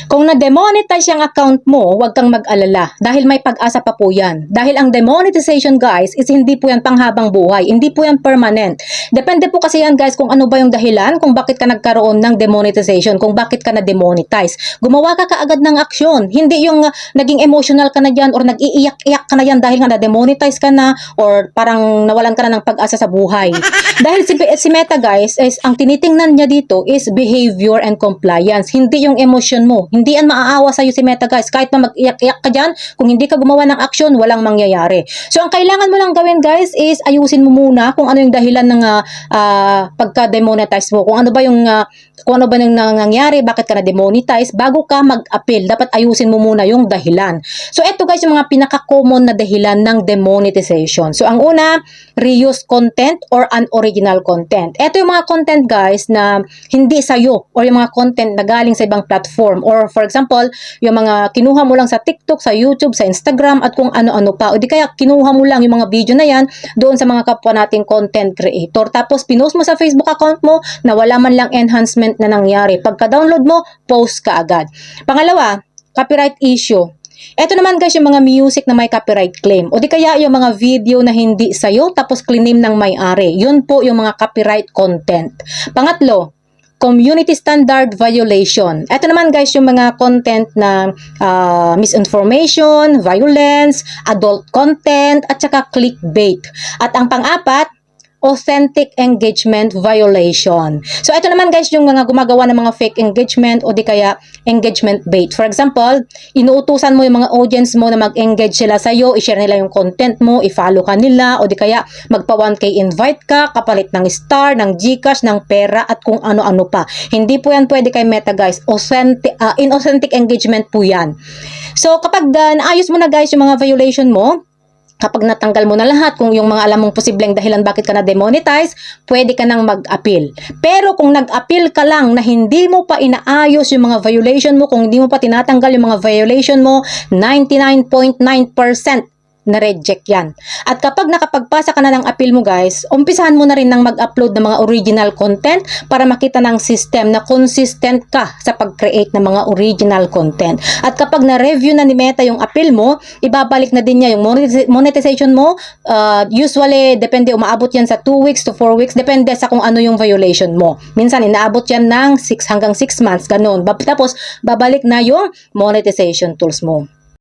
Kung na-demonetize yung account mo, huwag kang mag-alala dahil may pag-asa pa po yan. Dahil ang demonetization guys is hindi po yan panghabang buhay, hindi po yan permanent. Depende po kasi yan guys kung ano ba yung dahilan kung bakit ka nagkaroon ng demonetization, kung bakit ka na-demonetize. Gumawa ka kaagad ng aksyon, hindi yung naging emotional ka na dyan or nag-iiyak-iyak ka na yan dahil nga na-demonetize ka na or parang nawalan ka na ng pag-asa sa buhay. Dahil si Meta guys, is, ang tinitingnan niya dito is behavior and compliance, hindi yung emotion mo. Hindi yan maaawa sa'yo si Meta guys. Kahit pa mag-iyak-iyak ka dyan, kung hindi ka gumawa ng action, walang mangyayari. So, ang kailangan mo lang gawin guys is ayusin mo muna kung ano yung dahilan ng pagka-demonetize mo. Kung ano ba yung nangyayari, bakit ka na-demonetize, bago ka mag-appeal, dapat ayusin mo muna yung dahilan. So, eto guys yung mga pinaka-common na dahilan ng demonetization. So, ang una, reuse content or unoriginal content. Eto yung mga content guys na hindi sa'yo or yung mga content na galing sa ibang platform or for example, yung mga kinuha mo lang sa TikTok, sa YouTube, sa Instagram at kung ano-ano pa. O di kaya kinuha mo lang yung mga video na yan doon sa mga kapwa nating content creator. Tapos pinost mo sa Facebook account mo na wala man lang enhancement na nangyari. Pagka-download mo, post ka agad. Pangalawa, copyright issue. Ito naman guys yung mga music na may copyright claim o di kaya yung mga video na hindi sa'yo tapos claim ng may-ari. Yun po yung mga copyright content. Pangatlo, community standard violation. Ito naman guys yung mga content na misinformation, violence, adult content at saka clickbait. At ang pang-apat, authentic engagement violation. So, ito naman guys yung mga gumagawa ng mga fake engagement o di kaya engagement bait. For example, inuutusan mo yung mga audience mo na mag-engage sila sa'yo, i-share nila yung content mo, i-follow ka nila, o di kaya magpa 1K invite ka, kapalit ng star, ng Gcash, ng pera, at kung ano-ano pa. Hindi po yan pwede kay Meta guys. Inauthentic engagement po yan. So, kapag naayos mo na guys yung mga violation mo, kapag natanggal mo na lahat, kung yung mga alam mong posibleng dahilan bakit ka na-demonetize, pwede ka nang mag-appeal. Pero kung nag-appeal ka lang na hindi mo pa inaayos yung mga violation mo, kung hindi mo pa tinatanggal yung mga violation mo, 99.9% na-reject yan. At kapag nakapagpasa ka na ng appeal mo guys, umpisahan mo na rin ng mag-upload ng mga original content para makita ng system na consistent ka sa pag-create ng mga original content. At kapag na-review na ni Meta yung appeal mo, ibabalik na din niya yung monetization mo. Usually, depende, umaabot yan sa 2 weeks to 4 weeks, depende sa kung ano yung violation mo. Minsan, inaabot yan ng 6 hanggang 6 months, ganun. Tapos, babalik na yung monetization tools mo.